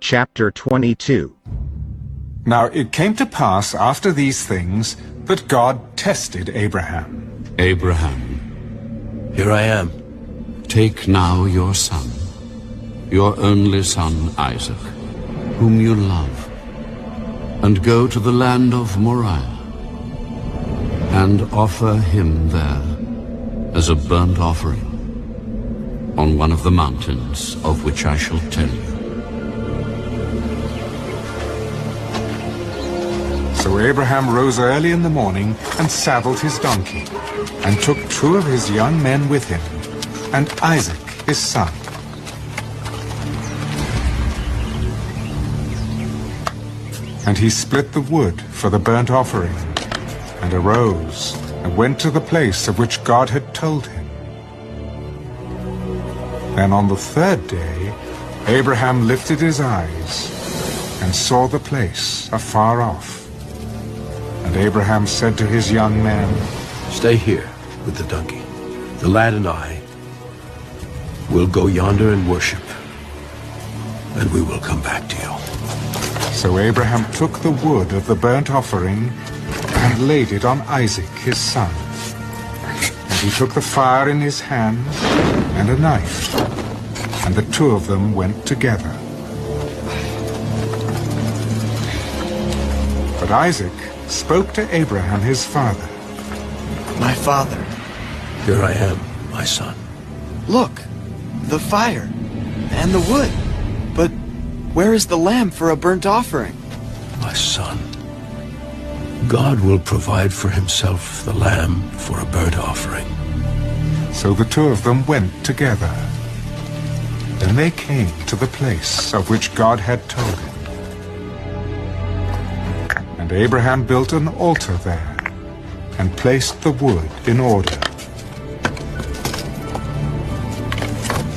Chapter 22. Now it came to pass after these things that God tested Abraham. Abraham, Here I am. take now your son, your only son Isaac, whom you love, and go to the land of Moriah, and offer him there as a burnt offering on one of the mountains of which I shall tell you. So Abraham rose early in the morning and saddled his donkey, and took 2 of his young men with him, and Isaac his son. And he split the wood for the burnt offering, and arose, and went to the place of which God had told him. Then on the 3rd day, Abraham lifted his eyes, and saw the place afar off. And Abraham said to his young men, Stay here with the donkey. The lad and I will go yonder and worship, and we will come back to you. So Abraham took the wood of the burnt offering and laid it on Isaac his son. And he took the fire in his hand and a knife, and the 2 of them went together. But Isaac spoke to Abraham his father. My father, Here I am, my son. look, the fire and the wood. But where is the lamb for a burnt offering? My son. God will provide for himself the lamb for a burnt offering. So the 2 of them went together. Then they came to the place of which God had told him. And Abraham built an altar there, and placed the wood in order.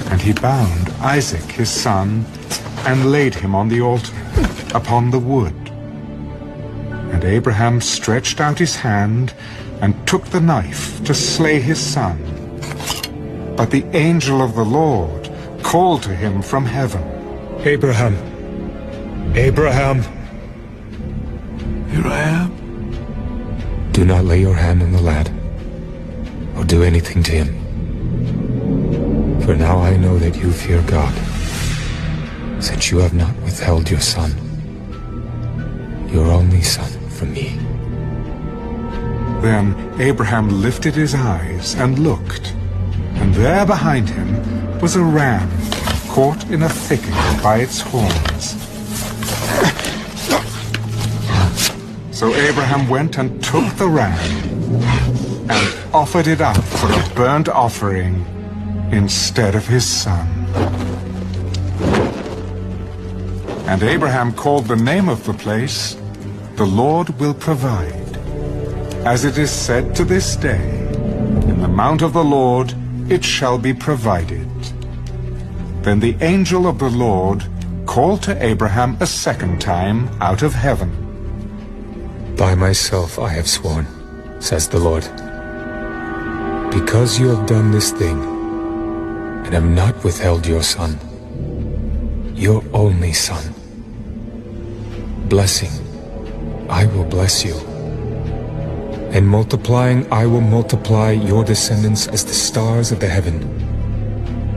And he bound Isaac his son, and laid him on the altar, upon the wood. And Abraham stretched out his hand, and took the knife to slay his son. But the angel of the Lord called to him from heaven, Abraham! Abraham! Here I am. Do not lay your hand on the lad, or do anything to him. For now I know that you fear God, since you have not withheld your son, your only son, from me. Then Abraham lifted his eyes and looked, and there behind him was a ram caught in a thicket by its horns. So Abraham went and took the ram and offered it up for a burnt offering instead of his son. And Abraham called the name of the place, The Lord Will Provide. As it is said to this day, In the mount of the Lord it shall be provided. Then the angel of the Lord called to Abraham a 2nd time out of heaven. By myself I have sworn, says the Lord, because you have done this thing, and have not withheld your son, your only son. Blessing, I will bless you, and multiplying I will multiply your descendants as the stars of the heaven,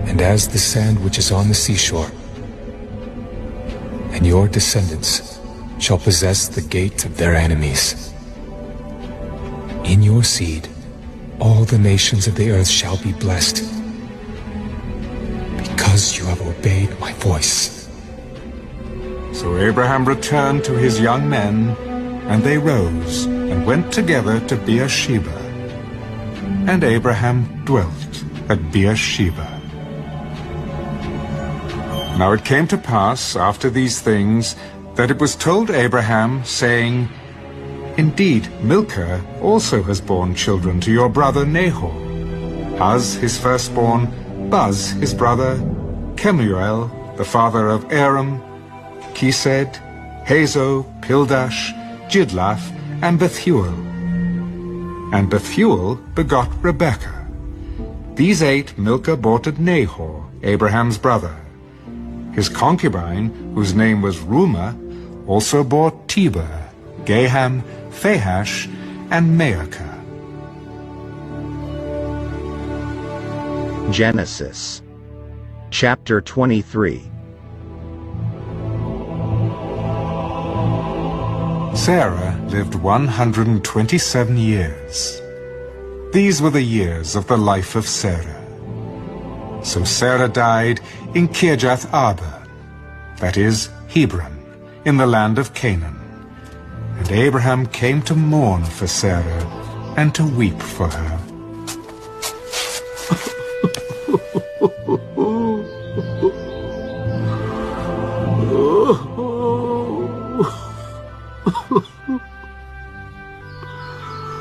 and as the sand which is on the seashore. And your descendants shall possess the gate of their enemies. In your seed, all the nations of the earth shall be blessed, because you have obeyed my voice. So Abraham returned to his young men, and they rose and went together to Beersheba. And Abraham dwelt at Beersheba. Now it came to pass after these things that it was told Abraham, saying, Indeed, Milcah also has borne children to your brother Nahor. Uz his firstborn, Buz his brother, Kemuel the father of Aram, Chesed, Hazo, Pildash, Jidlaph, and Bethuel. And Bethuel begot Rebekah. These 8 Milcah bore to Nahor, Abraham's brother. His concubine, whose name was Ruma, also bore Tiber, Gaham, Phahash, and Maacah. Genesis chapter 23. Sarah lived 127 years. These were the years of the life of Sarah. So Sarah died in Kirjath Arba, that is, Hebron, in the land of Canaan. And Abraham came to mourn for Sarah and to weep for her.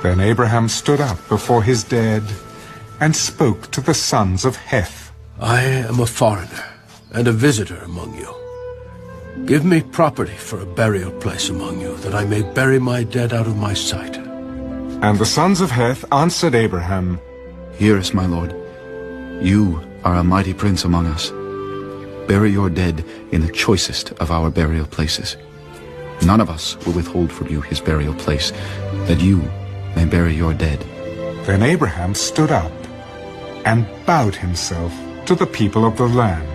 Then Abraham stood up before his dead and spoke to the sons of Heth. I am a foreigner and a visitor among you. Give me property for a burial place among you, that I may bury my dead out of my sight. And the sons of Heth answered Abraham, Hear us, my lord. You are a mighty prince among us. Bury your dead in the choicest of our burial places. None of us will withhold from you his burial place, that you may bury your dead. Then Abraham stood up and bowed himself to the people of the land,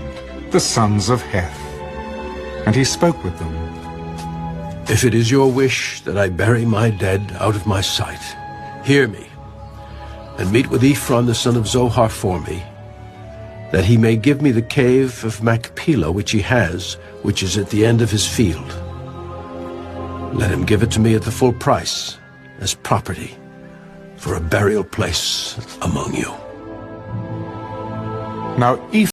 the sons of Heth. And he spoke with them. If it is your wish that I bury my dead out of my sight, hear me, and meet with Ephron the son of Zohar for me, that he may give me the cave of Machpelah which he has, which is at the end of his field. Let him give it to me at the full price, as property, for a burial place among you. Now Ephron